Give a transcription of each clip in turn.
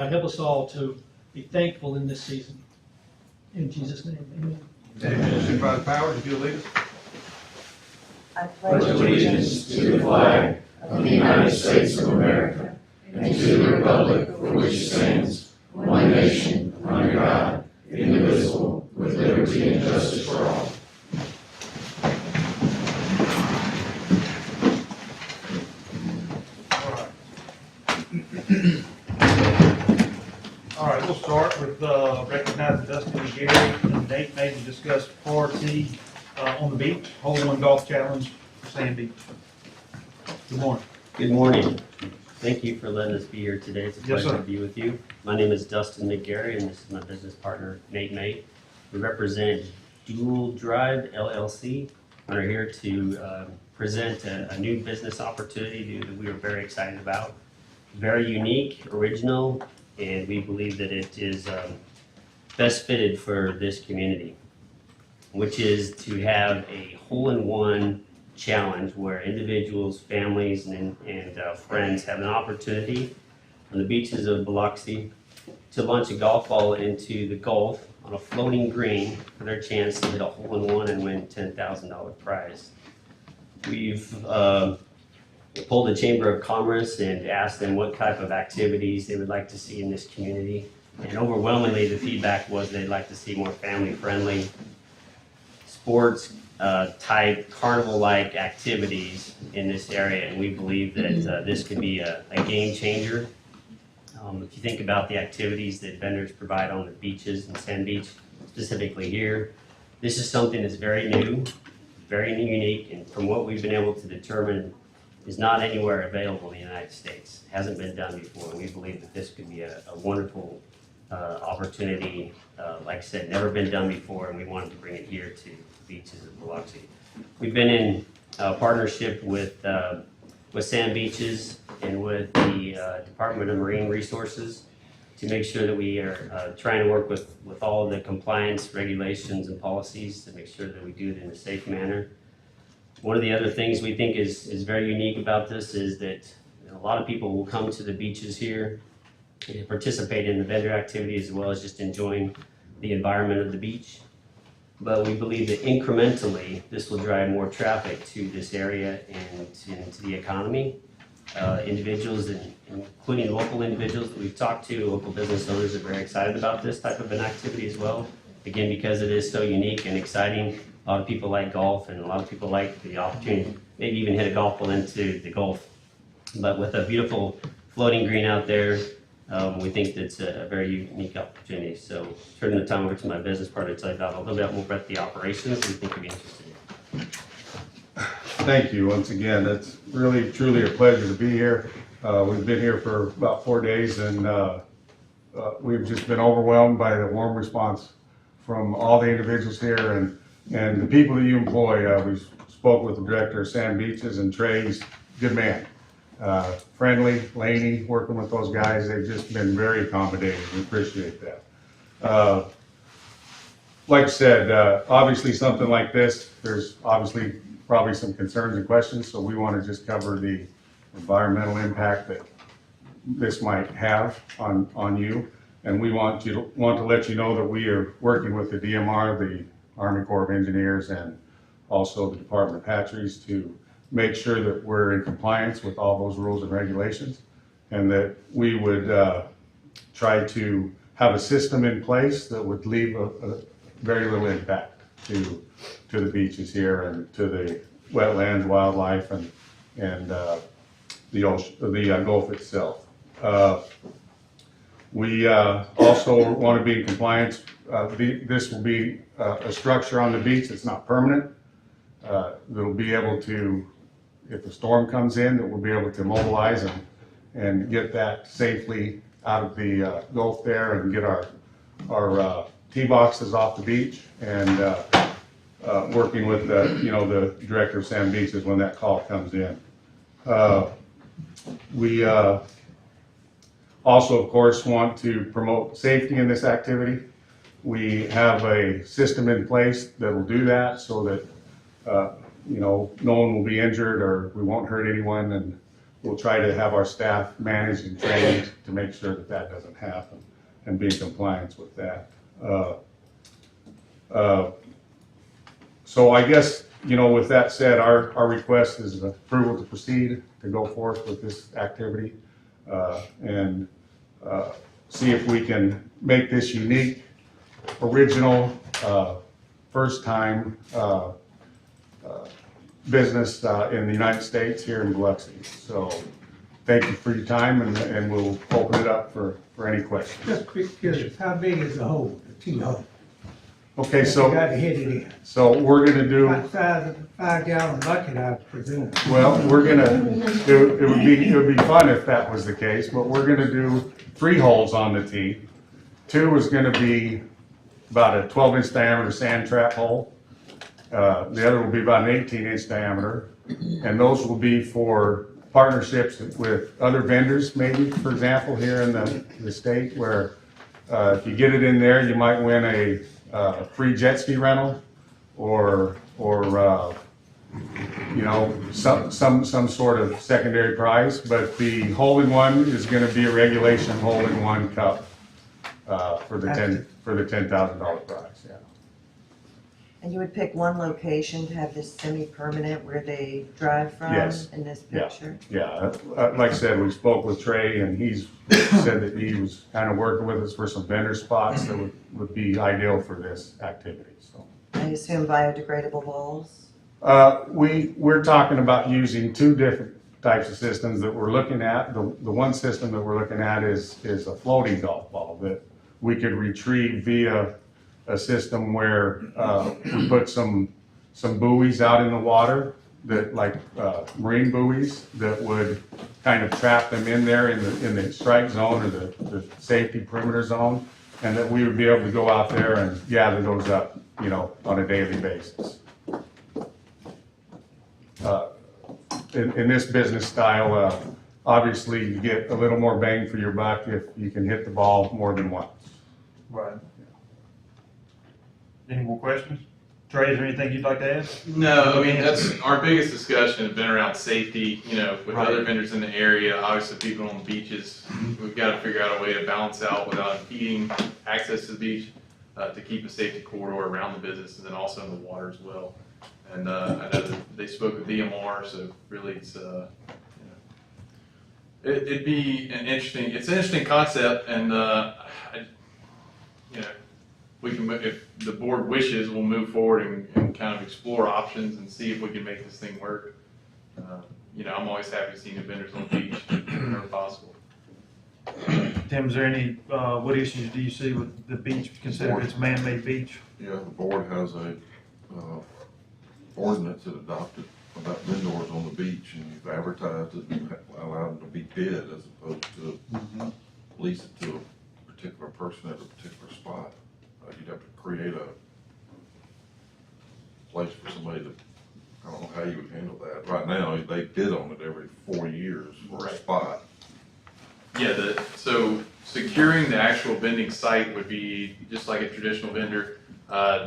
God, help us all to be thankful in this season. In Jesus' name, amen. Amen. Supervisor Powers, if you'll lead us. I pledge allegiance to the flag of the United States of America and to the republic for which it stands, one nation, under God, indivisible, with liberty and justice for all. All right, we'll start with recognizing Dustin and Gary and Nate May to discuss party on the beach, Hole in One Golf Challenge, Sand Beach. Good morning. Good morning. Thank you for letting us be here today. It's a Yes, pleasure sir. to be with you. My name is Dustin McGarry, and this is my business partner, Nate May. We represent Dual Drive LLC and are here to present a new business opportunity that we are very excited about. Very unique, original, and we believe that it is best fitted for this community, which is to have a hole-in-one challenge where individuals, families, and friends have an opportunity on the beaches of Biloxi to launch a golf ball into the Gulf on a floating green for their chance to hit a hole-in-one and win $10,000 prize. We've pulled the Chamber of Commerce and asked them what type of activities they would like to see in this community. And overwhelmingly, the feedback was they'd like to see more family-friendly sports type carnival-like activities in this area, and we believe that this could be a game changer. If you think about the activities that vendors provide on the beaches and Sand Beach, specifically here, this is something that's very new, very unique, and from what we've been able to determine, is not anywhere available in the United States. It hasn't been done before, and we believe that this could be a wonderful opportunity. Like I said, never been done before, and we wanted to bring it here to the beaches of Biloxi. We've been in partnership with Sand Beaches and with the Department of Marine Resources to make sure that we are trying to work with all of the compliance regulations and policies to make sure that we do it in a safe manner. One of the other things we think is very unique about this is that a lot of people will come to the beaches here and participate in the vendor activity as well as just enjoying the environment of the beach. But we believe that incrementally, this will drive more traffic to this area and to the economy. Individuals, including local individuals that we've talked to, local business owners are very excited about this type of an activity as well. Again, because it is so unique and exciting. A lot of people like golf, and a lot of people like the opportunity, maybe even hit a golf ball into the Gulf. But with a beautiful floating green out there, we think that's a very unique opportunity. So turning the time over to my business partner to tell you about a little bit more about the operations we think you'd be interested in. Thank you once again. It's really, truly a pleasure to be here. We've been here for about 4 days, and we've just been overwhelmed by the warm response from all the individuals here and the people that you employ. We spoke with the director of Sand Beaches, and Trey's good man. Friendly, Laney, working with those guys, they've just been very accommodating. We appreciate that. Like I said, obviously something like this, there's obviously probably some concerns and questions, so we want to just cover the environmental impact that this might have on you. And we want to let you know that we are working with the DMR, the Army Corps of Engineers, and also the Department of Hatcheries to make sure that we're in compliance with all those rules and regulations, and that we would try to have a system in place that would leave a very little impact to the beaches here and to the wetlands, wildlife, and the ocean, the Gulf itself. We also want to be in compliance. This will be a structure on the beach. It's not permanent. That'll be able to, if a storm comes in, that we'll be able to mobilize and get that safely out of the Gulf there and get our tee boxes off the beach, and working with the director of Sand Beaches when that call comes in. We also, of course, want to promote safety in this activity. We have a system in place that will do that so that no one will be injured or we won't hurt anyone, and we'll try to have our staff managed and trained to make sure that that doesn't happen and be in compliance with that. So I guess, with that said, our request is approval to proceed, to go forth with this activity, and see if we can make this unique, original, first time business in the United States here in Biloxi. So thank you for your time, and we'll open it up for any questions. Just quick curious, how big is the hole, the T-hole? Okay, You so, got to hit it in. so we're gonna do, What size of the 5-gallon bucket, I presume? well, it would be fun if that was the case, but we're gonna do 3 holes on the tee. 2 is gonna be about a 12-inch diameter sand trap hole. The other will be about an 18-inch diameter, and those will be for partnerships with other vendors, maybe, for example, here in the state, where if you get it in there, you might win a free jet ski rental, or some sort of secondary prize. But the hole-in-one is going to be a regulation hole-in-one cup for the $10,000 prize. Yeah. And you would pick one location to have this semi-permanent where they drive from Yes. in this Yeah. picture? Yeah, like I said, we spoke with Trey, and he's said that he was kind of working with us for some vendor spots that would be ideal for this activity, so. I assume biodegradable bowls? We're talking about using 2 different types of systems that we're looking at. The one system that we're looking at is a floating golf ball that we could retrieve via a system where we put some buoys out in the water, that like marine buoys that would kind of trap them in there in the strike zone, or the safety perimeter zone, and that we would be able to go out there and gather those up, on a daily basis. In this business style, obviously you get a little more bang for your buck if you can hit the ball more than once. Right. Any more questions? Trey, is there anything you'd like to add? No, I mean, that's our biggest discussion has been around safety, with Right. other vendors in the area, obviously people on the beaches. We've got to figure out a way to balance out without impeding access to the beach, to keep a safety corridor around the business and then also in the water as well. And, I know that they spoke with DMR, so really it's, it'd be it's an interesting concept, and, we can, if the board wishes, we'll move forward and kind of explore options and see if we can make this thing work. I'm always happy to see new vendors on the beach whenever possible. Tim, is there any, what issues do you see with the beach, considering it's a man-made beach? Yeah, the board has a, ordinance that adopted about vendors on the beach, and you've advertised it and allowed them to be bid as opposed to lease it to a particular person at a particular spot. You'd have to create a place for somebody to, I don't know how you would handle that. Right now, they bid on it every 4 years for a Right. spot. Yeah, so securing the actual vending site would be just like a traditional vendor.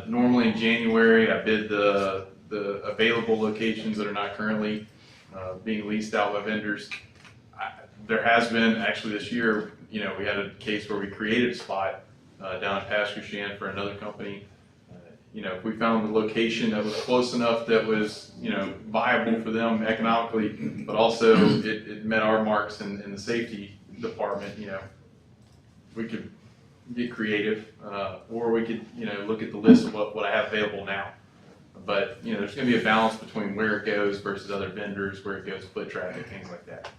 Normally in January, I bid the available locations that are not currently being leased out by vendors. There has been, actually this year, we had a case where we created a spot down in Pascagoula for another company. If we found the location that was close enough that was, viable for them economically, but also it met our marks in the safety department, we could get creative, or we could, look at the list of what I have available now. But, there's gonna be a balance between where it goes versus other vendors, where it goes foot traffic, things like that.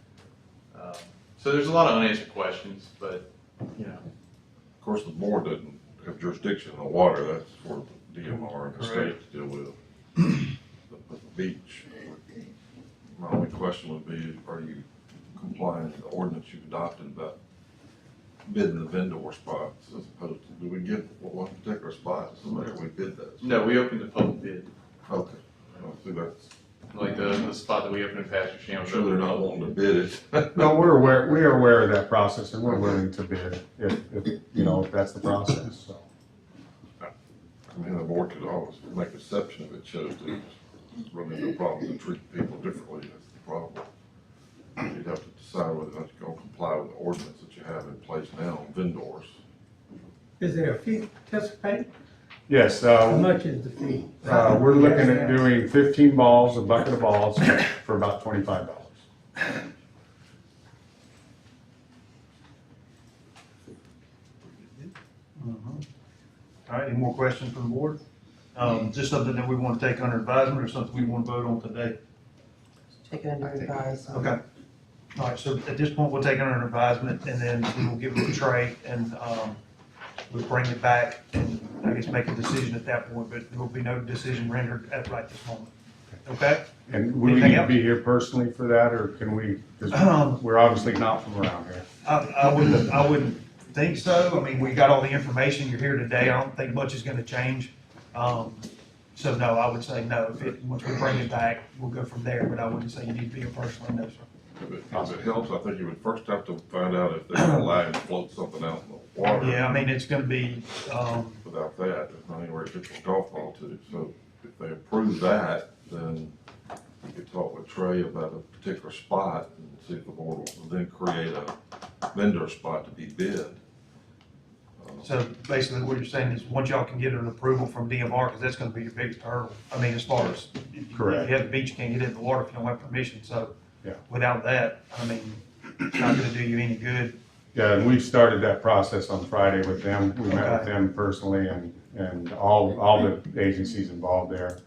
So there's a lot of unanswered questions, but, Of course, the board doesn't have jurisdiction on the water, that's for the DMR and the state to deal with. But the beach, my only question would be, are you complying with the ordinance you've adopted about bidding the vendor spots as opposed to, do we give one particular spot to somebody, or we bid that? no, we opened a public bid, Okay, well, see, that's, like the spot that we opened in Pascagoula. I'm sure they're not wanting to bid it. No, we are aware of that process, and we're willing to bid if that's the process, so. I mean, the board could always make an exception if it chose to. There's really no problem to treat people differently, that's the problem. You'd have course. Is there a fee to participate? Yes, How much is the fee? we're looking at doing 15 balls, a bucket of balls, for about $25. All right, any more questions from the board? Is this something that we want to take under advisement or something we want to vote on today? Take it under advisement. Okay. All right, so at this point, we'll take it under advisement and then we will give it to Trey and, we'll bring it back and I guess make a decision at that point, but there will be no decision rendered at right this moment. Okay? And will we Anything need to else? be here personally for that, or can we, because we're obviously not from around here. I wouldn't think so. I mean, we got all the information. You're here today. I don't think much is gonna change. So no, I would say no. Once we bring it back, we'll go from there, but I wouldn't say you need to be here personally, no, sir. If it helps, I think you would first have to find out if they're allowed to float something out in the water. Yeah, I mean, it's gonna be, Without that, there's not anywhere to get your golf ball to. So if they approve that, then you could talk with Trey about a particular spot and see if the board will then create a vendor spot to be bid. so basically what you're saying is once y'all can get an approval from DMR, because that's gonna be your biggest hurdle. I mean, as far as, Correct. you have the beach, you can't get in the water if you don't have permission, so. Yeah. Without that, I mean, it's not gonna do you any good. Yeah, and we've started that process on Friday with them. We met with Okay. them personally and all the agencies involved there.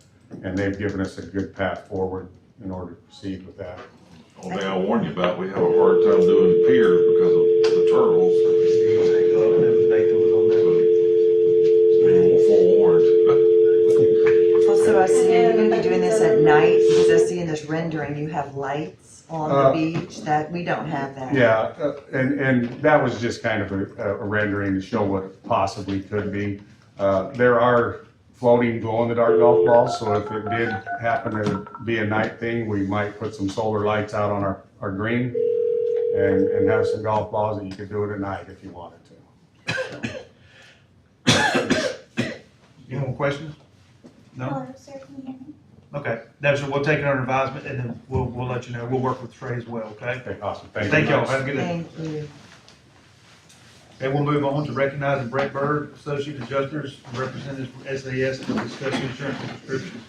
And they've given us a good path forward in order to proceed with that. Only thing I warn you about, we have a hard time doing the piers because of the turtles. Nathan was on that. So be more forewarned. Also, I see you're gonna be doing this at night, because I see in this rendering, you have lights on the beach, that, we don't have that. Yeah, and that was just kind of a rendering to show what it possibly could be. There are floating glow-in-the-dark golf balls, so if it did happen to be a night thing, we might put some solar lights out on our green and have some golf balls that you could do it at night if you wanted to. Any more questions? No? Hello, sir, can you hear me? Okay, that's, we'll take it under advisement and then we'll let you know. We'll work with Trey as well, okay? Okay, awesome, thank you. Thank y'all, have a good day. Thank you. Okay, we'll move on to recognizing Brett Bird, Associate Adjusters, Representatives from SAS to discuss insurance and prescriptions.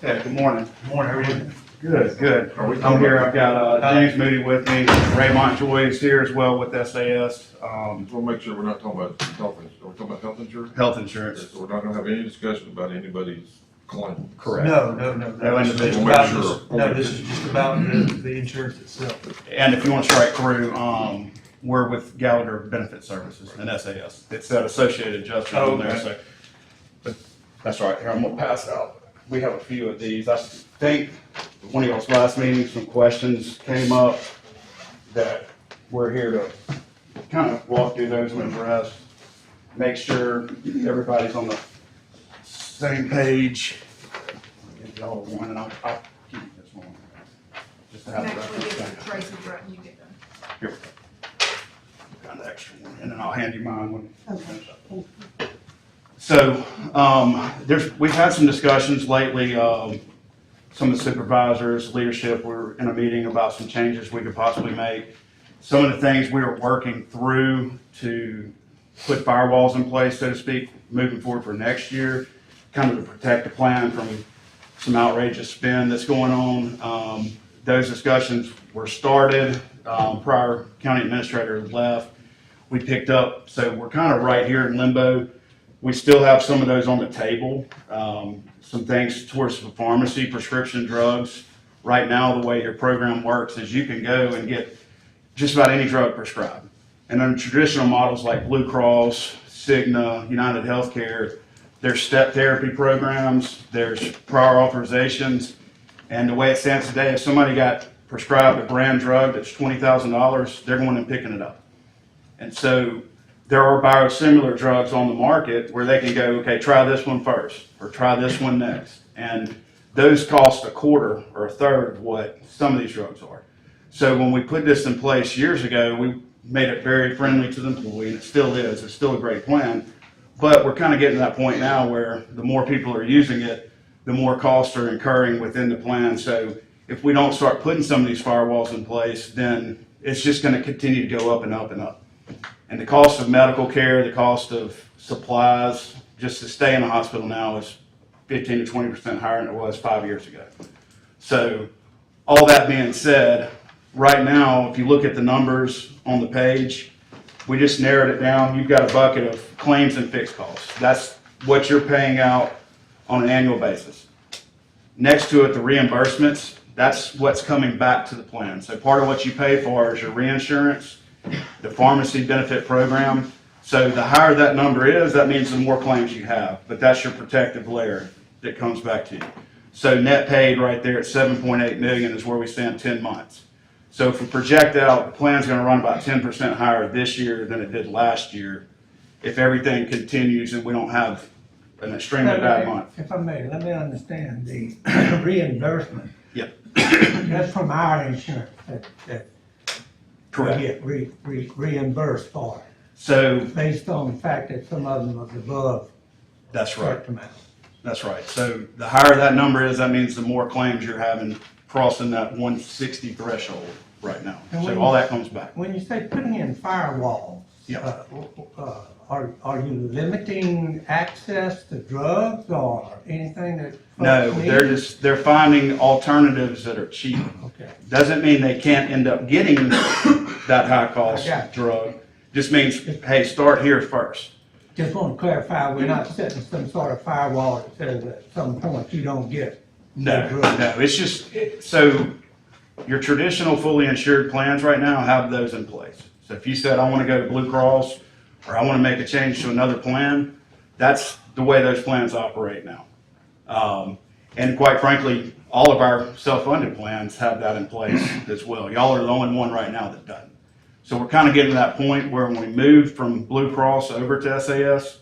Yeah, good morning. Good morning, how are you? Good, good. Are we I'm here, I've got James Moody with me, Ray Montjoy is here as well with SAS, Just wanna make sure we're not talking about health insurance. Are we talking about health insurance? health insurance. So we're not gonna have any discussion about anybody's claim. Correct. No. No This is just individual. about Sure. this- No, this is just about the insurance itself. And if you want to strike through, we're with Gallagher Benefit Services and SAS. It's that associated adjuster on there, Okay. so. But that's right, here, I'm gonna pass out. We have a few of these. I think one of y'all's last meeting, some questions came up that we're here to kind of walk through those and address. Make sure everybody's on the same page. Give y'all one, and I'll keep this one. Just to have You the actually reference. get the Tracy Brett and you get them. Here we go. Got an extra one, and then I'll hand you mine when. So, we've had some discussions lately, some of the supervisors, leadership, were in a meeting about some changes we could possibly make. Some of the things we are working through to put firewalls in place, so to speak, moving forward for next year, kind of to protect the plan from some outrageous spend that's going on. Those discussions were started, prior county administrator left. We picked up, so we're kind of right here in limbo. We still have some of those on the table. Some things towards the pharmacy, prescription drugs. Right now, the way your program works is you can go and get just about any drug prescribed. And under traditional models like Blue Cross, Cigna, United Healthcare, there's step therapy programs, there's prior authorizations. And the way it stands today, if somebody got prescribed a brand drug that's $20,000, they're going and picking it up. And so there are biosimilar drugs on the market where they can go, okay, try this one first, or try this one next. And those cost a quarter or a third of what some of these drugs are. So when we put this in place years ago, we made it very friendly to the employee, and it still is. It's still a great plan. But we're kind of getting to that point now where the more people are using it, the more costs are incurring within the plan. So if we don't start putting some of these firewalls in place, then it's just going to continue to go up and up and up. And the cost of medical care, the cost of supplies, just to stay in the hospital now is 15 to 20% higher than it was 5 years ago. So all that being said, right now, if you look at the numbers on the page, we just narrowed it down. You've got a bucket of claims and fixed costs. That's what you're paying out on an annual basis. Next to it, the reimbursements, that's what's coming back to the plan. So part of what you pay for is your reinsurance, the pharmacy benefit program. So the higher that number is, that means the more claims you have, but that's your protective layer that comes back to you. So net paid right there at 7.8 million is where we stand 10 months. So if we project out, the plan's gonna run about 10% higher this year than it did last year, if everything continues and we don't have an extremely bad month. If I may, let me understand the reimbursement. Yep. That's from our insurance that we Correct. get reimbursed for, So based on the fact that some of them are above that's a right. certain amount. That's right. So the higher that number is, that means the more claims you're having crossing that 160 threshold right now. And when So all that comes back. When you say putting in firewalls, Yeah. are you limiting access to drugs or anything that? No, folks need? they're finding alternatives that are cheap. Okay. Doesn't mean they can't end up getting that high cost I got you. drug. Just means, hey, start here first. Just want to clarify, we're not setting some sort of firewall that says at some point you don't get. No, drugs. no, it's just, so your traditional fully insured plans right now have those in place. So if you said, I want to go to Blue Cross, or I want to make a change to another plan, that's the way those plans operate now. And quite frankly, all of our self-funded plans have that in place as well. Y'all are the only one right now that doesn't. So we're kind of getting to that point where when we moved from Blue Cross over to SAS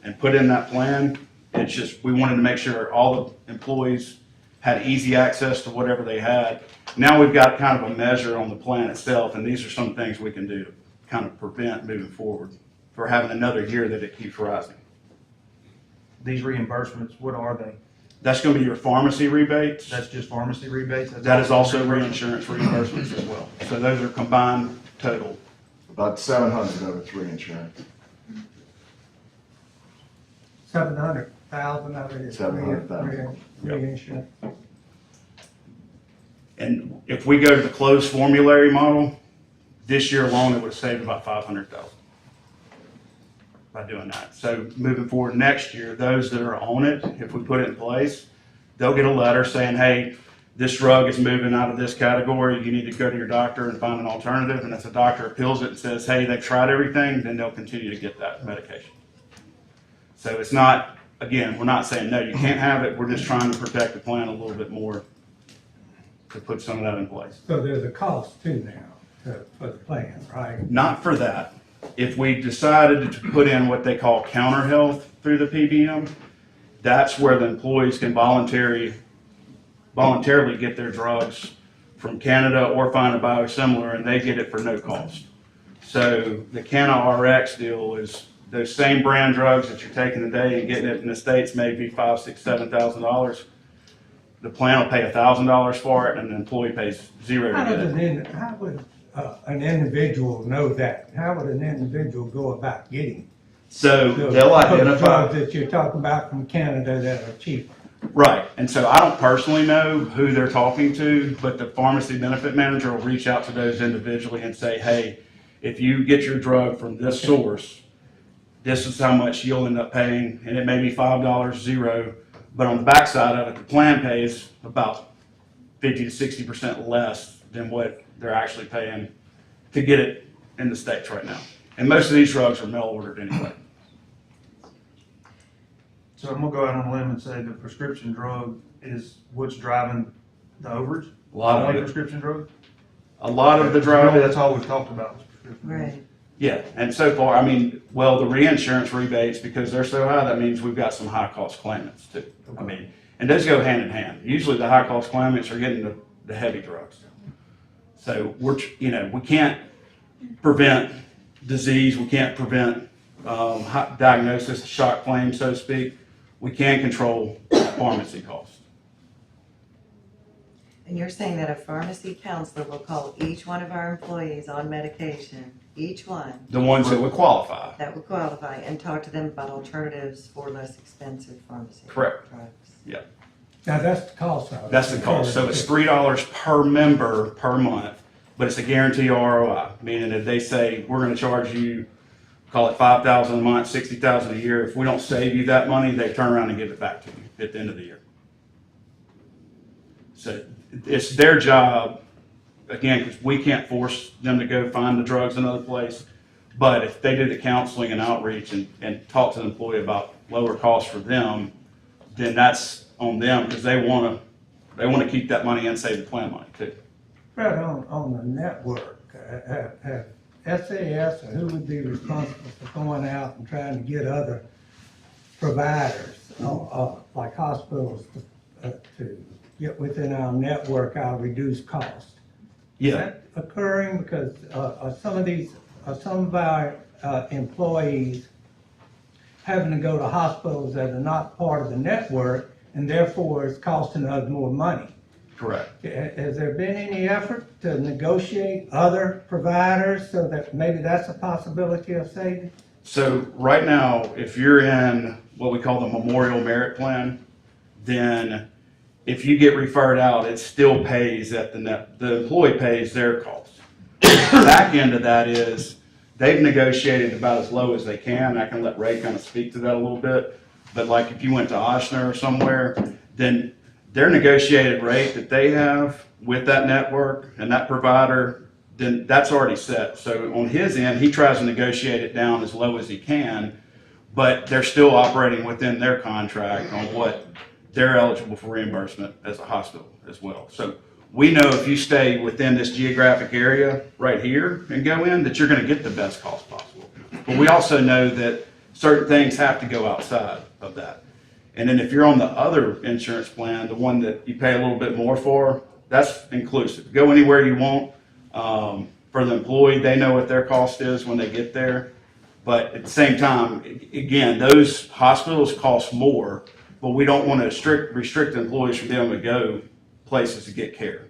and put in that plan, it's just, we wanted to make sure all the employees had easy access to whatever they had. Now we've got kind of a measure on the plan itself, and these are some things we can do to kind of prevent moving forward for having another year that it keeps rising. These reimbursements, what are they? That's going to be your pharmacy rebates. That's just pharmacy rebates? That is also reinsurance reimbursements as well. So those are combined total. About 700 of it's reinsurance. 700,000 of it is 700,000. reinsurance. And if we go to the closed formulary model, this year alone, it would have saved about 500,000 by doing that. So moving forward next year, those that are on it, if we put it in place, they'll get a letter saying, hey, this drug is moving out of this category. You need to go to your doctor and find an alternative. And if the doctor appeals it and says, hey, they've tried everything, then they'll continue to get that medication. So it's not, again, we're not saying, no, you can't have it. We're just trying to protect the plan a little bit more to put some of that in place. So there's a cost too now for the plan, right? Not for that. If we decided to put in what they call counter health through the PBM, that's where the employees can voluntarily get their drugs from Canada or find a biosimilar, and they get it for no cost. So the Canna RX deal is those same brand drugs that you're taking today and getting it in the States, maybe $5,000, $6,000, $7,000. The plan will pay $1,000 for it, and the employee pays $0 How to does get it. how would an individual know that? How would an individual go about getting So those they'll identify. drugs that you're talking about from Canada that are cheaper? Right, and so I don't personally know who they're talking to, but the pharmacy benefit manager will reach out to those individually and say, hey, if you get your drug from this source, this is how much you'll end up paying, and it may be $5, $0, but on the backside of it, the plan pays about 50 to 60% less than what they're actually paying to get it in the States right now. And most of these drugs are mail ordered anyway. So I'm gonna go out on a limb and say the prescription drug is what's driving the overage? A lot of Only it. prescription drug? A lot of the So really, drug. that's all we've talked about. is prescription drugs. Right. Yeah, and so far, I mean, well, the reinsurance rebates, because they're so high, that means we've got some high-cost claimants too. I mean, and those go hand in hand. Usually the high-cost claimants are getting the heavy drugs. So we can't prevent disease, we can't prevent diagnosis, shock claims, so to speak. We can control pharmacy costs. And you're saying that a pharmacy counselor will call each one of our employees on medication each one the ones that would qualify. that would qualify, and talk to them about alternatives for less expensive pharmacy Correct. drugs. Now, that's the cost of it. That's the cost. So it's $3 per member per month, but it's a guarantee ROI, meaning that they say, we're gonna charge you, call it $5,000 a month, $60,000 a year. If we don't save you that money, they turn around and give it back to you at the end of the year. So it's their job, again, because we can't force them to go find the drugs another place. But if they do the counseling and outreach and talk to the employee about lower costs for them, then that's on them, because they want to keep that money and save the plan money too. Fred, on the network, have SAS, or who would be responsible for going out and trying to get other providers, like hospitals, to get within our network, our reduced cost? Is that occurring? Because some of our employees having to go to hospitals that are not part of the network, and therefore it's costing us more money. Correct. Has there been any effort to negotiate other providers so that maybe that's a possibility of saving? So right now, if you're in what we call the Memorial Merit Plan, then if you get referred out, it still pays at the employee pays their costs. The back end of that is they've negotiated about as low as they can. I can let Ray kind of speak to that a little bit. But like if you went to Ochsner or somewhere, then their negotiated rate that they have with that network and that provider, then that's already set. So on his end, he tries to negotiate it down as low as he can, but they're still operating within their contract on what they're eligible for reimbursement as a hospital as well. So we know if you stay within this geographic area right here and go in, that you're going to get the best cost possible. But we also know that certain things have to go outside of that. And then if you're on the other insurance plan, the one that you pay a little bit more for, that's inclusive. Go anywhere you want. For the employee, they know what their cost is when they get there. But at the same time, again, those hospitals cost more, but we don't want to restrict the employees from being able to go places to get care.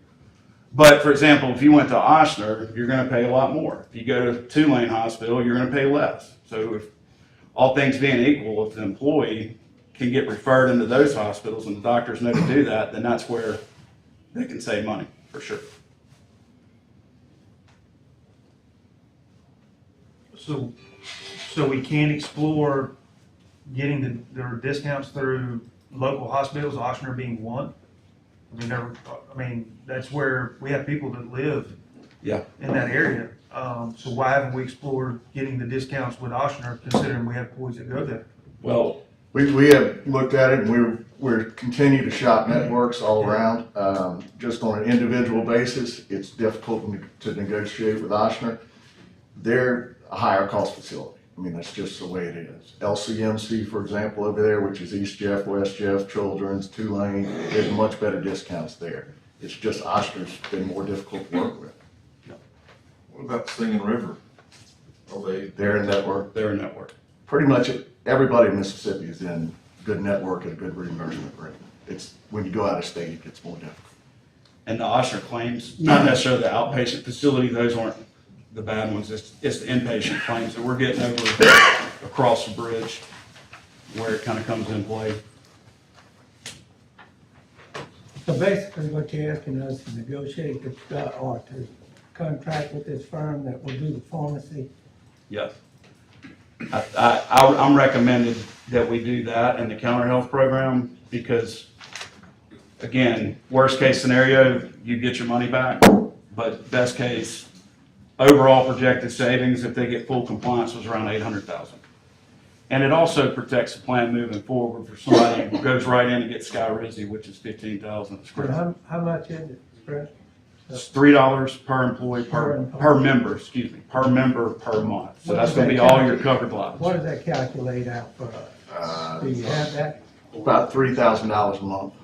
But for example, if you went to Ochsner, you're going to pay a lot more. If you go to Tulane Hospital, you're going to pay less. So if all things being equal, if the employee can get referred into those hospitals and the doctors know to do that, then that's where they can save money, for sure. So we can explore getting their discounts through local hospitals, Ochsner being one. I mean, that's where we have people that live Yeah. in that area. So why haven't we explored getting the discounts with Ochsner, considering we have employees that go there? Well, We have looked at it, and we're continue to shop networks all around. Just on an individual basis, it's difficult to negotiate with Ochsner. They're a higher cost facility. I mean, that's just the way it is. LCMC, for example, over there, which is East Jeff, West Jeff, Children's, Tulane, there's much better discounts there. It's just Ochsner's been more difficult to work with. What about Singing River? They're in network. they're a network. Pretty much everybody in Mississippi is in good network and a good reimbursement rate. It's, when you go out of state, it gets more difficult. And the Ochsner claims, not necessarily the outpatient facility, those aren't the bad ones, it's the inpatient claims that we're getting over across the bridge where it kind of comes in play. So basically what you're asking us to negotiate or to contract with this firm that will do the pharmacy? Yes. I'm recommending that we do that in the counter health program because, again, worst case scenario, you get your money back, but best case, overall projected savings, if they get full compliance, was around $800,000. And it also protects the plan moving forward for somebody who goes right in and gets Skyrizi, which is $15,000. How much is it, Fred? It's $3 per employee, per member, per member per month. So that's gonna be all your covered lives. What does that calculate out for us? Do you have that? About $3,000 a month.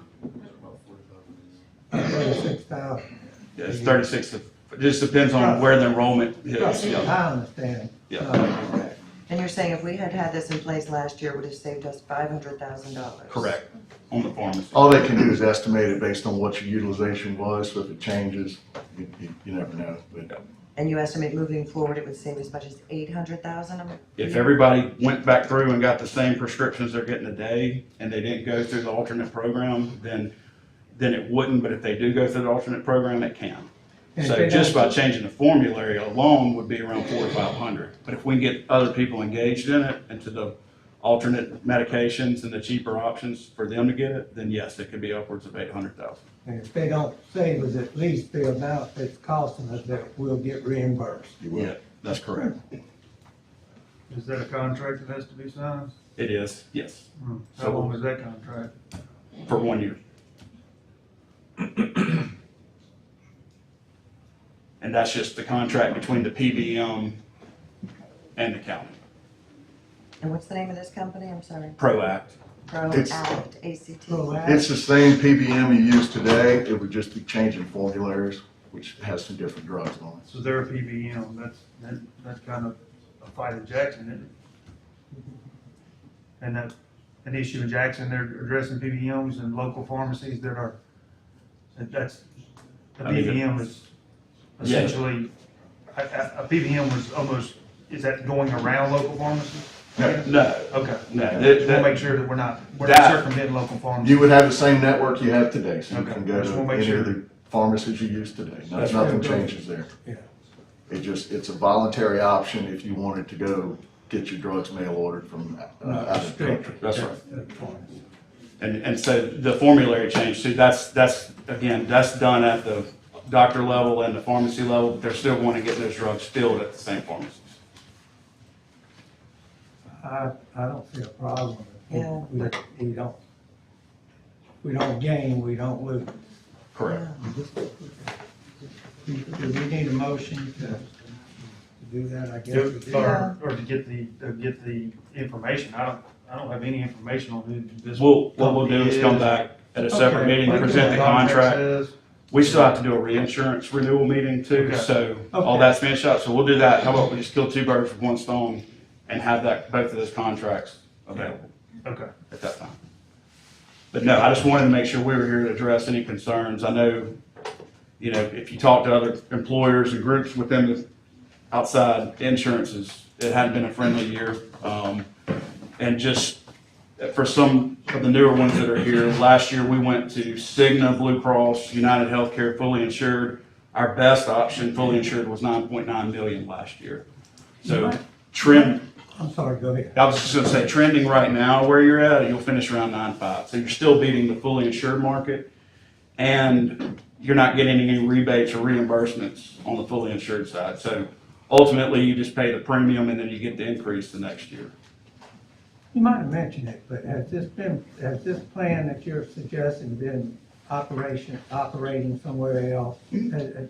36,000. Yeah, it's 36, it just depends on where the enrollment is. Yeah. I understand. Yeah. And you're saying if we had had this in place last year, it would have saved us $500,000? Correct, on the pharmacy. All they can do is estimate it based on what your utilization was, so if it changes, you never know. But And you estimate moving forward, it would save as much as 800,000? If everybody went back through and got the same prescriptions they're getting today, and they didn't go through the alternate program, then it wouldn't, but if they do go through the alternate program, it can. And if So they just don't- by changing the formulary alone would be around 400 to 500. But if we can get other people engaged in it, into the alternate medications and the cheaper options for them to get it, then yes, it could be upwards of 800,000. And if they don't save us at least the amount that's costing us, that we'll get reimbursed. Yeah, that's correct. Is that a contract that has to be signed? It is, yes, How long is that contract? for 1 year. And that's just the contract between the PBM and the county. And what's the name of this company? I'm sorry. ProAct. It's- ProAct, ACT. It's the same PBM you use today, it would just be changing formularies, which has some different drugs on it. So they're a PBM, that's kind of a fight in Jackson, isn't it? And that, an issue in Jackson, they're addressing PBMs and local pharmacies that are, that's, the I mean, PBM is Yeah. essentially, a PBM was almost, is that going around local pharmacies? No, Okay. no, Just that- wanna make sure that we're not that- circumventing local pharmacies. You would have the same network you have today, so you Okay, can go just to wanna make any of sure. the pharmacies you use today. That's Nothing right. changes there. Yeah. It's a voluntary option if you wanted to go get your drugs mail ordered from out of the country. that's right. And so the formulary change, too, that's done at the doctor level and the pharmacy level, but they're still going to get those drugs filled at the same pharmacies. I don't see a problem. Yeah. We don't gain, we don't lose. Correct. Do we need a motion to do that, I guess? we do. Or to get the information, I don't have any information on who this. What we'll do is come company back at a separate Okay. meeting, what present the contract. says. We still have to do a reinsurance renewal meeting too, Okay. so all Okay. that's finished up, so we'll do that. How about we just kill two birds with one stone and have that, both of those contracts available Okay. at that time. But no, I just wanted to make sure we were here to address any concerns. I know, if you talk to other employers and groups within the outside insurances, it hadn't been a friendly year. And just for some of the newer ones that are here, last year we went to Cigna, Blue Cross, United Healthcare, fully insured. Our best option, fully insured, was 9.9 million last year. So I'm sorry, go ahead. I was just gonna say, trending right now where you're at, you'll finish around 9.5. So you're still beating the fully insured market, and you're not getting any rebates or reimbursements on the fully insured side. So ultimately, you just pay the premium and then you get the increase the next year. You might have mentioned it, but has this plan that you're suggesting been operating somewhere else,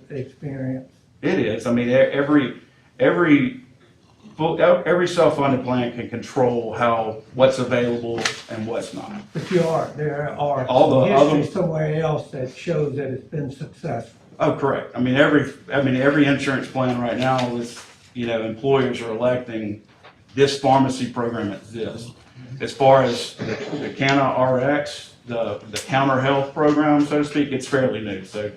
experience? It is. I mean, every self-funded plan can control what's available and what's not. But there are All the history other- somewhere else that shows that it's been successful. Oh, correct. I mean, every insurance plan right now is, employers are electing this pharmacy program exists. As far as the Canna RX, the counter health program, so to speak, it's fairly new. So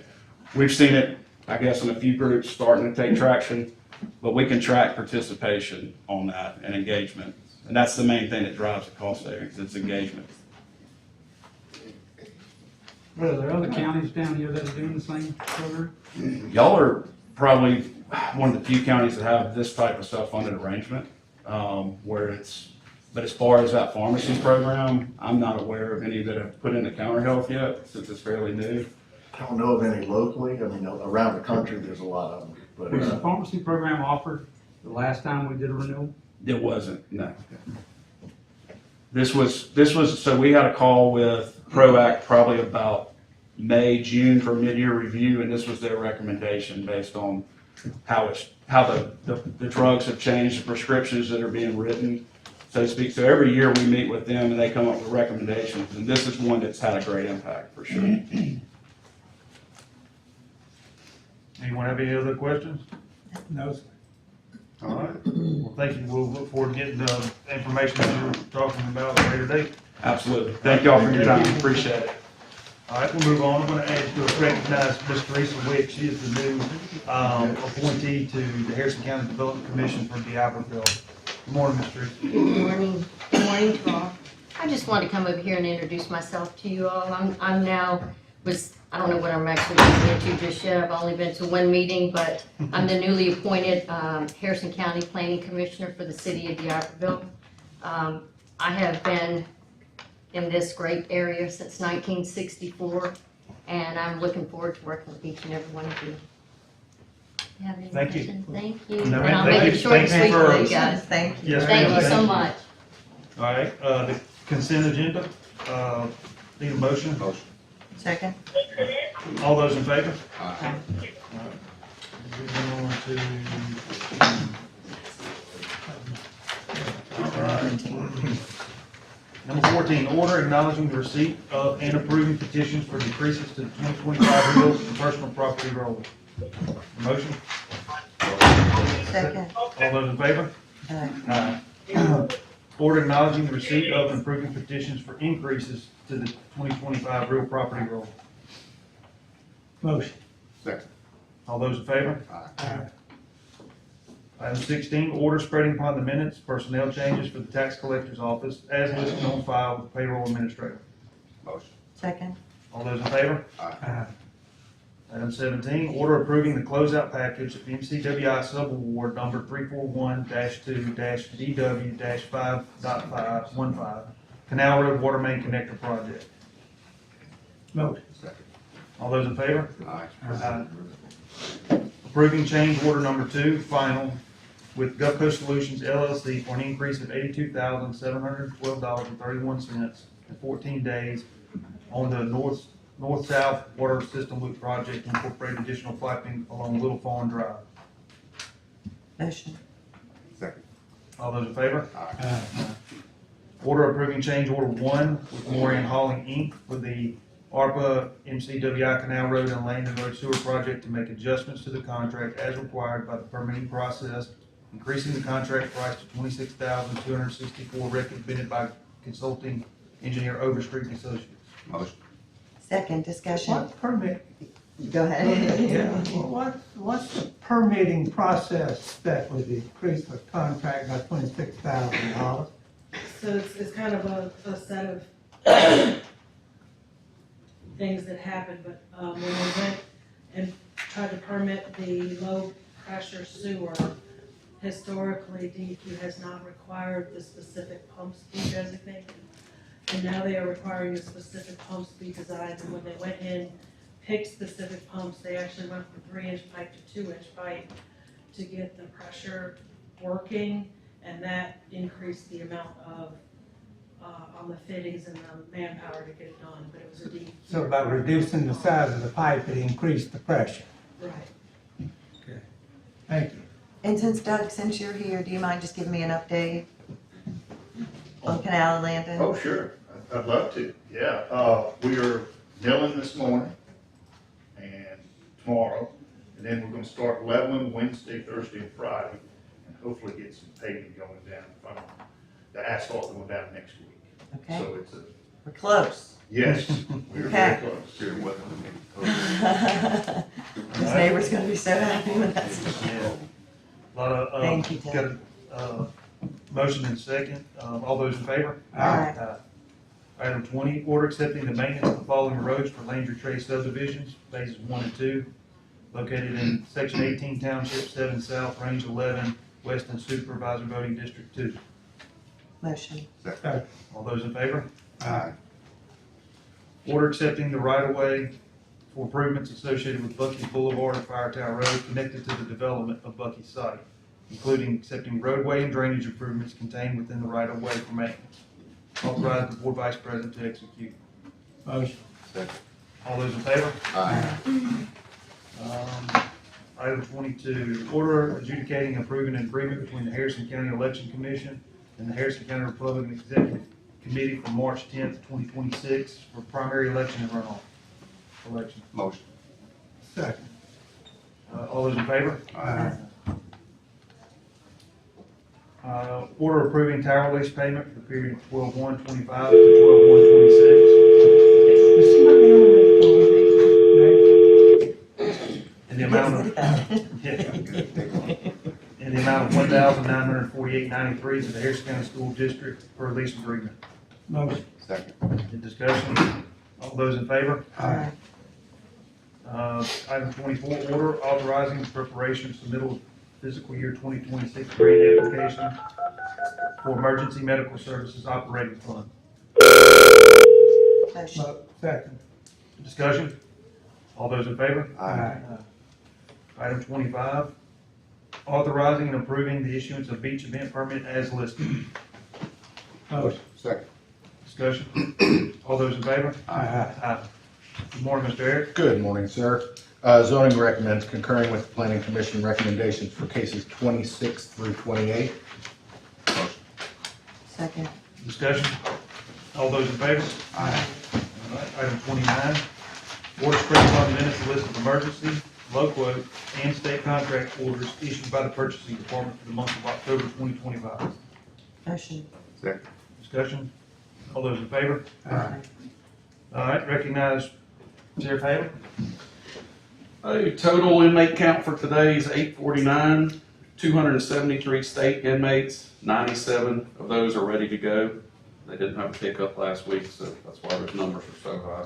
we've seen it, I guess, in a few groups starting to take traction, but we can track participation on that and engagement. And that's the main thing that drives the cost savings, it's engagement. Are there other counties down here that are doing the same program? Y'all are probably one of the few counties that have this type of self-funded arrangement, but as far as that pharmacy program, I'm not aware of any that have put in the counter health yet, since it's fairly new. I don't know of any locally, I mean, around the country, there's a lot of them, but, Was the pharmacy program offered the last time we did a renewal? It wasn't, no. This was, so we had a call with ProAct probably about May, June for mid-year review, and this was their recommendation based on how the drugs have changed, the prescriptions that are being written, so to speak. So every year we meet with them and they come up with recommendations, and this is one that's had a great impact for sure. Anyone have any other questions? No, sir. All right. Well, thank you. We'll look forward to getting the information that you were talking about at a later date. Absolutely. Thank y'all for your time, appreciate it. All right, we'll move on. I'm gonna ask to recognize Ms. Teresa Wick. She is the new, appointee to the Harrison County Development Commission for D'Iberville. Good morning, Ms. Teresa. Good morning. Good morning to all. I just wanted to come over here and introduce myself to you all. I'm now, I don't know what I'm actually going into just yet. I've only been to one meeting, but I'm the newly appointed Harrison County Planning Commissioner for the city of D'Iberville. I have been in this great area since 1964, and I'm looking forward to working with each and every one of you. You have any Thank you. questions? Thank you. No, And I'll thank make you. it short and Thank you sweet for- for you guys. Thank you. Yes, Thank ma'am. you so much. All right, the consent agenda, need a motion? Second? All those in favor? Aye. Moving on to. All right. Number 14, order acknowledging the receipt of and approving petitions for decreases to the 2025 real and personal property roll. Motion? Second? All those in favor? Aye. Order acknowledging the receipt of and approving petitions for increases to the 2025 real property roll. Motion. Second. All those in favor? Aye. Item 16, order spreading upon the minutes personnel changes for the tax collector's office as listed on file with the payroll administrator. Motion. Second? All those in favor? Aye. Item 17, order approving the closeout package of MCWI subaward number 341-2-DW-5.515 Canal Road Water Main Connector Project. Motion. Second. All those in favor? Aye. Aye. Approving change order number 2, final, with Gulfco Solutions LLC for an increase of $82,712.31 in 14 days on the north-south water system loop project to incorporate additional piping along Little Fawn Drive. Motion. Second. All those in favor? Aye. Order approving change order 1 with Morian Hauling Inc. for the ARPA MCWI Canal Road and Landon Road Sewer Project to make adjustments to the contract as required by the permitting process, increasing the contract price to $26,264, recommended by consulting engineer Overstreet and Associates. Motion. Second, discussion? What permit, Go ahead. yeah, what's the permitting process that would increase the contract by $26,000? So it's kind of a set of things that happened, but when we went and tried to permit the low-pressure sewer, historically, DEQ has not required the specific pump speed designated. And now they are requiring a specific pump speed design, and when they went in, picked specific pumps, they actually went from 3-inch pipe to 2-inch pipe to get the pressure working, and that increased the amount of, on the fittings and the manpower to get it done, but it was a DEQ. So by reducing the size of the pipe, it increased the pressure. Right. Thank you. And since you're here, do you mind just giving me an update on Canal and Landon? Oh, sure, I'd love to, yeah. We are milling this morning and tomorrow, and then we're gonna start leveling Wednesday, Thursday, and Friday, and hopefully get some paving going down in front of the asphalt going down next week. Okay, So it's we're close. yes, we're Okay. very close. Very well. His neighbor's gonna be so happy when that's. Yeah. A lot of, Thank you, got a, motion and second, all those in favor? Aye. Item 20, order accepting the maintenance of the following roads for Landry Trace subdivisions, phases 1 and 2, located in section 18, township 7 south, range 11, west and supervisor voting district 2. Motion. All those in favor? Aye. Order accepting the right-of-way for improvements associated with Bucky's Boulevard and Fire Tower Road connected to the development of Bucky's site, including accepting roadway and drainage improvements contained within the right-of-way for maintenance. Authorize the board vice president to execute. Motion. Second. All those in favor? Aye. Item 22, order adjudicating and approving an agreement between the Harrison County Election Commission and the Harrison County Republican Executive Committee for March 10th, 2026 for primary election and runoff election. Motion. Second. All those in favor? Aye. Order approving tower lease payment for the period of 12/1/25 to 12/1/26. Is somebody on in the amount of, in the amount of $1,948.93 to the Harrison County School District per lease agreement. Motion. In discussion, all those in favor? Aye. Item 24, order authorizing the preparation of submittal of fiscal year 2026 grant application for emergency medical services operating fund. Motion. Second. Discussion, all those in favor? Aye. Item 25, authorizing and approving the issuance of beach event permit as listed. Motion. Second. Discussion, all those in favor? Aye. Good morning, Mr. Eric. Good morning, sir. Zoning recommends concurring with the planning commission recommendations for cases 26 through 28. Second. Discussion, all those in favor? Aye. All right, item 29, order spreading upon the minutes the list of emergency, low quote, and state contract orders issued by the purchasing department for the month of October 2025. Motion. Discussion, all those in favor? Aye. All right, recognize Sheriff Haley. Total inmate count for today is 849, 273 state inmates, 97 of those are ready to go. They didn't have a pickup last week, so that's why those numbers are so high.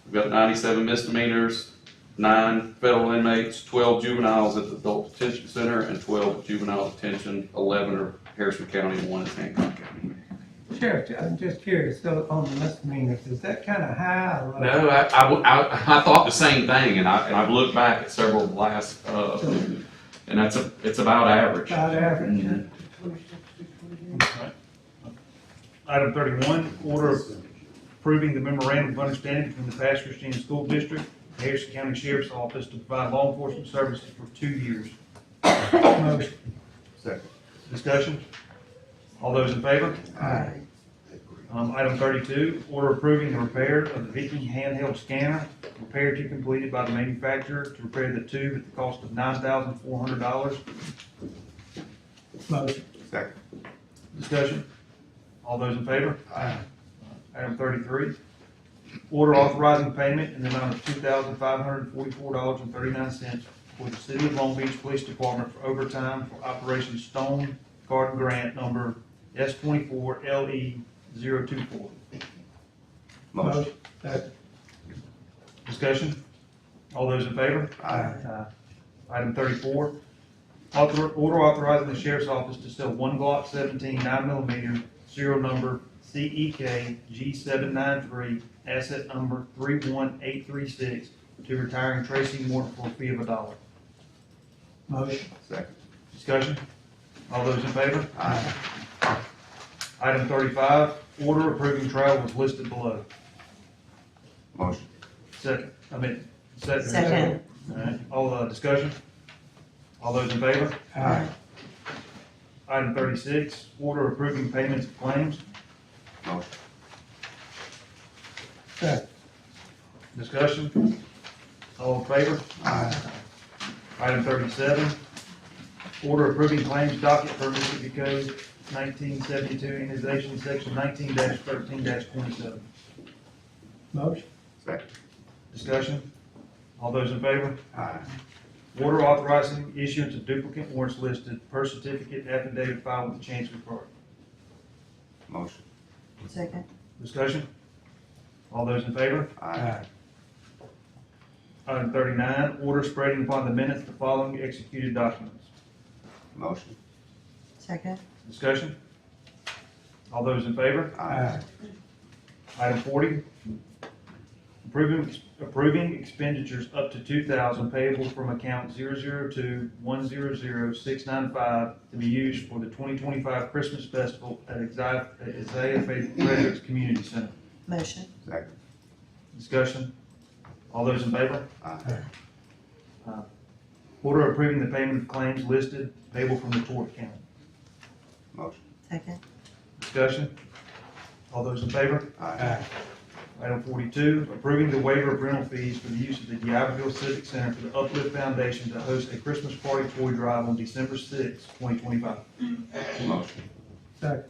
We've got 97 misdemeanors, 9 federal inmates, 12 juveniles at the adult detention center, and 12 juvenile detention, 11 are Harrison County and 1 is Hancock County. Sheriff, I'm just curious, so on the misdemeanors, is that kind of high or low? No, I thought the same thing, and I've looked back at several of the last, and it's about average. About average? Mhm. Item 31, order approving the memorandum of understanding between the Pass Christian School District and Harrison County Sheriff's Office to provide law enforcement services for 2 years. Motion. Discussion? All those in favor? Aye. Item 32, order approving the repair of the Viking handheld scanner, repair to be completed by the manufacturer to repair the tube at the cost of $9,400. Motion. Discussion? All those in favor? Aye. Item 33, order authorizing payment in the amount of $2,544.39 for the City of Long Beach Police Department for overtime for Operation Stone Garden Grant number S24LE024. Motion. Second. Discussion? All those in favor? Aye. Item 34, order authorizing the sheriff's office to sell 1 Glock 17 9mm, serial number CEK G793, asset number 31836, to retiring Tracy Morton for a fee of $1. Motion. Discussion? All those in favor? Aye. Item 35, order approving travel was listed below. Second. Second. All right, all, discussion? All those in favor? Aye. Item 36, order approving payments of claims. Second. Discussion? All in favor? Aye. Item 37, order approving claims docket per Mississippi Code 1972, annexation section 19-13-27. Motion. Discussion? All those in favor? Aye. Order authorizing issuance of duplicate warrants listed per certificate affidavit filed with the Chancery Clerk. Second. Discussion? All those in favor? Aye. Item 39, order spreading upon the minutes the following executed documents. Second. Discussion? All those in favor? Aye. Item 40, approving expenditures up to $2,000 payable from account 002-100-695 to be used for the 2025 Christmas Festival at Isaiah Fredericks Community Center. Motion. Discussion? All those in favor? Aye. Order approving the payment of claims listed payable from the tort account. Second. Discussion? All those in favor? Aye. Item 42, approving the waiver of rental fees for the use of the Iberville Civic Center for the Uplift Foundation to host a Christmas party toy drive on December 6, 2025. Second.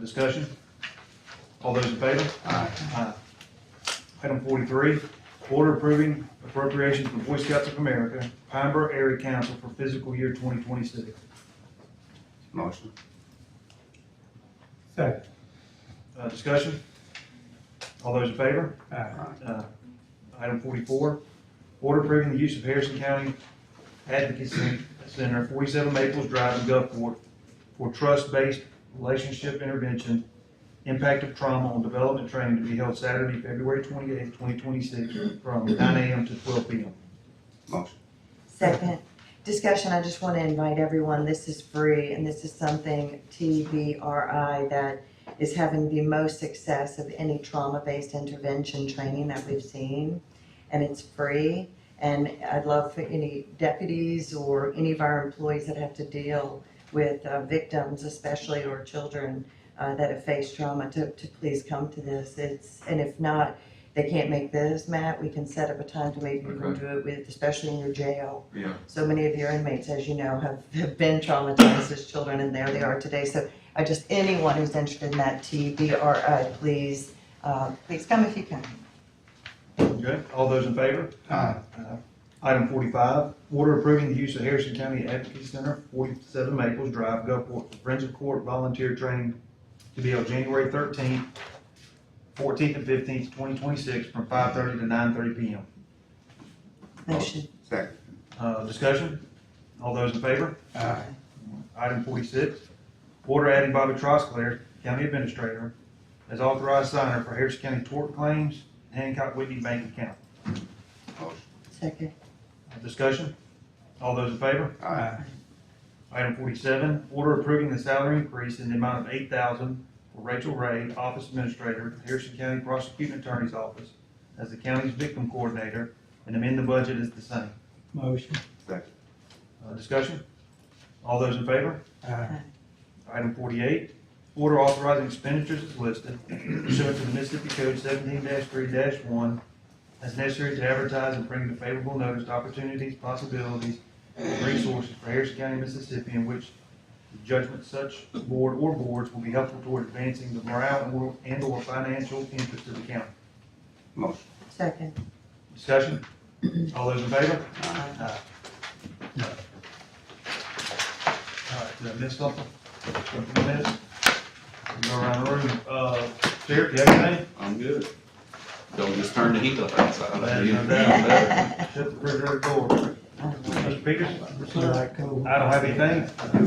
Discussion? All those in favor? Aye. Item 43, Order approving appropriations from Boy Scouts of America, Pineborough Area Council for fiscal year 2026. Motion. Second. Discussion? All those in favor? Aye. Item 44, order approving the use of Harrison County Advocacy Center, 47 Maples Drive in Gulfport for trust-based relationship intervention, impact of trauma on development training to be held Saturday, February 28th, 2026, from 9 a.m. to 12 p.m. Motion. Second, discussion, I just want to invite everyone, this is free, and this is something TBRI that is having the most success of any trauma-based intervention training that we've seen, and it's free. And I'd love for any deputies or any of our employees that have to deal with victims, especially, or children that have faced trauma, to please come to this. And if not, they can't make this, Matt, we can set up a time to maybe even do it with, especially in your jail. Yeah. So many of your inmates, as you know, have been traumatized as children, and there they are today. So I just, anyone who's interested in that TBRI, please come if you can. Okay, all those in favor? Aye. Item 45, order approving the use of Harrison County Advocacy Center, 47 Maples Drive, Gulfport, for Friends of Court volunteer training to be held January 13th, 14th, and 15th, 2026, from 5:30 to 9:30 p.m. Motion. Second. Discussion? All those in favor? Aye. Item 46, order adding Bobby Trosclair, County Administrator, as authorized signer for Harrison County tort claims, Hancock Whitney Bank account. Motion. Second. Discussion? All those in favor? Aye. Item 47, order approving the salary increase in the amount of $8,000 for Rachel Ray, Office Administrator, Harrison County Prosecuting Attorney's Office, as the county's victim coordinator, and amend the budget as the same. Motion. Second. Discussion? All those in favor? Aye. Item 48, order authorizing expenditures as listed pursuant to the Mississippi Code 17-3-1 as necessary to advertise and bring to favorable notice to opportunities, possibilities, and resources for Harrison County, Mississippi, in which the judgment such board or boards will be helpful toward advancing the morale and/or financial interest of the county. Motion. Second. Discussion? All those in favor? Aye. All right, did I miss something? Something I missed? We'll go around the room. Sheriff, you have anything? I'm good. Don't just turn the heat up outside. Bad, no doubt. Shut the refrigerator door. Mr. Peters? So I go. I don't have anything. Okay,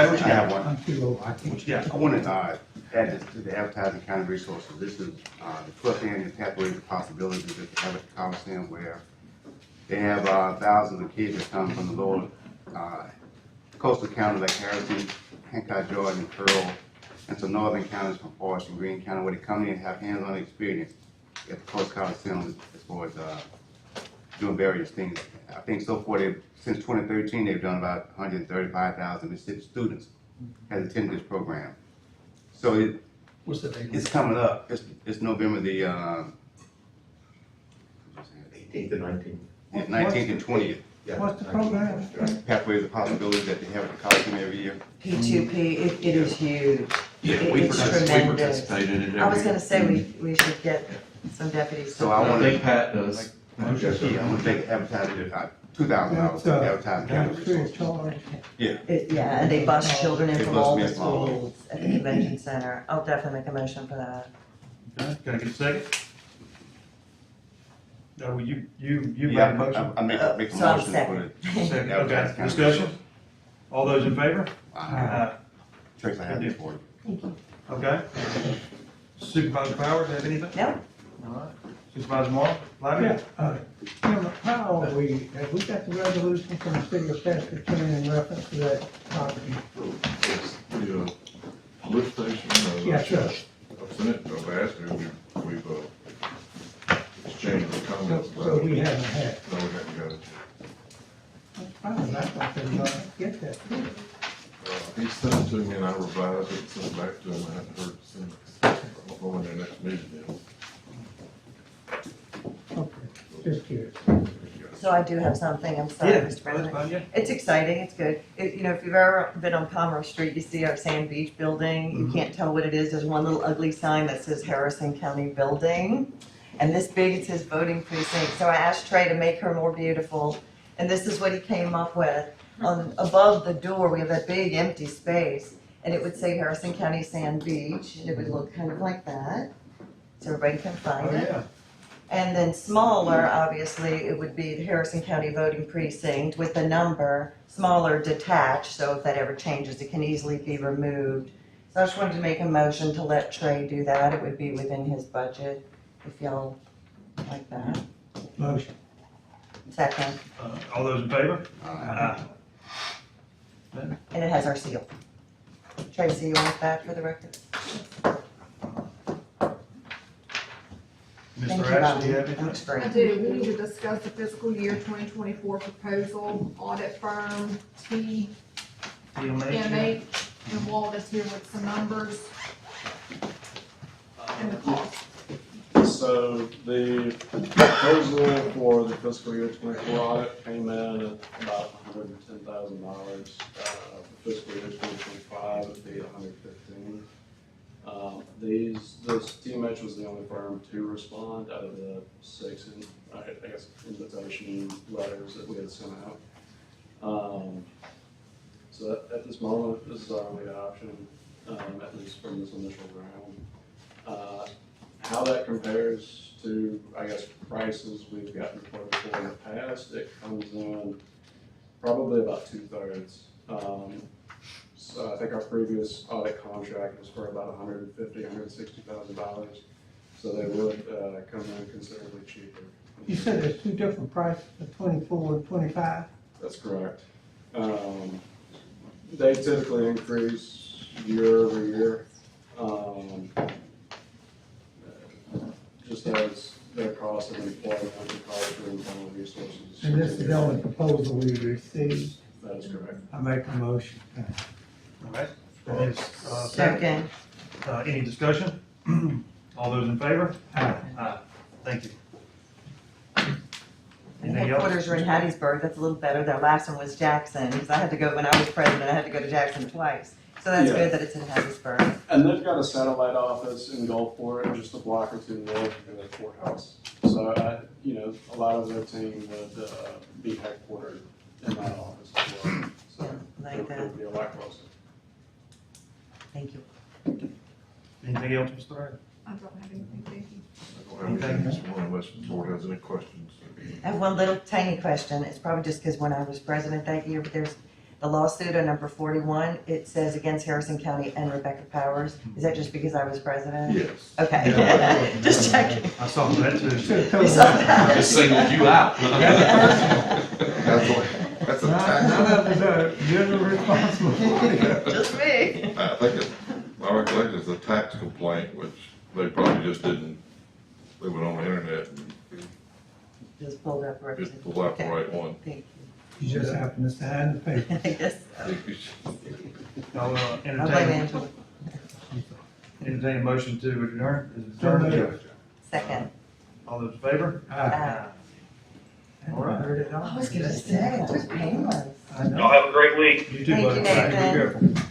what you I have got? one. I'm too old, I can't. What you got? I wanted to add this to the advertising county resources. This is the 12th annual Pathways of Possibilities that they have at the Coliseum, where they have thousands of kids that come from the lower coastal counties like Harrison, Hancock, Jordan, and Pearl, and some northern counties from Forest and Greene County, where they come in and have hands-on experience at the Coast Coliseum as far as doing various things. I think so far, since 2013, they've done about 135,000 Mississippi students has attended this program. So What's the date? it's coming up. It's November the 18th and 19th. 19th and 20th. What's the program? Pathways of Possibilities that they have at the Coliseum every year. P2P, it is huge. Yeah, we It's tremendous. participate in it every I was gonna year. say, we should get some deputies. So I I want think to, Pat does. yeah, I want to take advertising, $2,000 That's, for advertising county that's free of resources. charge. Yeah, and they bus children in They from bus all me the in from all over. schools at the convention center. I'll definitely make a motion for that. Okay, can I get a second? No, well, you made Yeah, a motion. I make a So I'm motion for second. Second, the okay, advertising county discussion? resources. All those in favor? Uh, Trace, I have this for you. Okay. Supervisor Powers, have anything? No? All right. Supervisor Moore, Lively? Yeah, Tim, how are we, have we got the resolution from the city of Pasco in reference to that property? It's the lift station. Yes, sir. I've sent it, I've asked her, we've exchanged the comments about it. So we haven't had. No, we haven't got it. That's fine, I thought they were gonna get that. He sent it to me and I revised it, sent it back to him, I hadn't heard since. I don't know when their next meeting is. Okay, just curious. So I do have something, I'm sorry, Yeah, Mr. that's President. fine, yeah. It's exciting, it's good. You know, if you've ever been on Commerce Street, you see our Sand Beach building. You can't tell what it is. There's one little ugly sign that says Harrison County Building. And this big is his voting precinct, so I asked Trey to make her more beautiful, and this is what he came up with. Above the door, we have that big empty space, and it would say Harrison County Sand Beach, and it would look kind of like that, so everybody can find it. yeah. And then smaller, obviously, it would be the Harrison County voting precinct with the number, smaller detached, so if that ever changes, it can easily be removed. So I just wanted to make a motion to let Trey do that. It would be within his budget, if y'all like that. Motion. Second, All those in favor? Aye. and it has our seal. Tracy, you want that for the record? Thank Mr. you, Ashley, do you have Bobby. That looks anything? great. I do, we need to discuss the fiscal year 2024 proposal, audit firm TMH, and Walt is here with some numbers and the cost. So the proposal for the fiscal year 24 audit came in at about $110,000. For fiscal year 2025, it'd be $115,000. This TMH was the only firm to respond out of the 6, I guess, invitation letters that we had sent out. So at this moment, this is our only option, at least from this initial round. How that compares to, I guess, prices we've gotten quoted for in the past, it comes in probably about 2/3. So I think our previous audit contract was for about $160,000. So they would come in considerably cheaper. You said there's two different prices for 24 and 25? That's correct. They typically increase year over year. Just as their cost of employment and cost of internal resources. And this is the only proposal we received. That is correct. I make a motion. All right. That is, Second. Any discussion? All those in favor? Aye. Aye. Thank you. And Anything else? headquarters are in Hattiesburg, that's a little better. Their last one was Jackson, because I had to go, when I was president, I had to go to Jackson twice. So that's Yeah. good that it's in Hattiesburg. And they've got a satellite office in Gulfport, just a block or two north of the courthouse. So, a lot of their team would be headquartered in that office as well. So Like it that. would be a lot closer. Thank you. Anything else, Mr. Ray? I don't have anything, thank you. I don't have anything this morning unless the board has any questions. I have one little tiny question. It's probably just because when I was president that year, but there's the lawsuit on number 41. It says against Harrison County and Rebecca Powers. Is that just because I was president? Yes. Okay. Just checking. I saw that too. You saw that? Just singled you out. That's a None of it, you're the responsible for it. Just me. I think my recollection is a tax complaint, which they probably just didn't, they went on the internet and Just pulled up. just pulled out the right one. Thank You just happen to sign the paper. you. I guess so. I'll I'll blame entertain, Angela. entertain a motion to adjourn. Is it So adjourned? moved. Second. All those in favor? Aye. All right. Heard it all. I was gonna say, it was painless. I know. have a great week. You too, Thank buddy. you, All right, be Nathan. careful.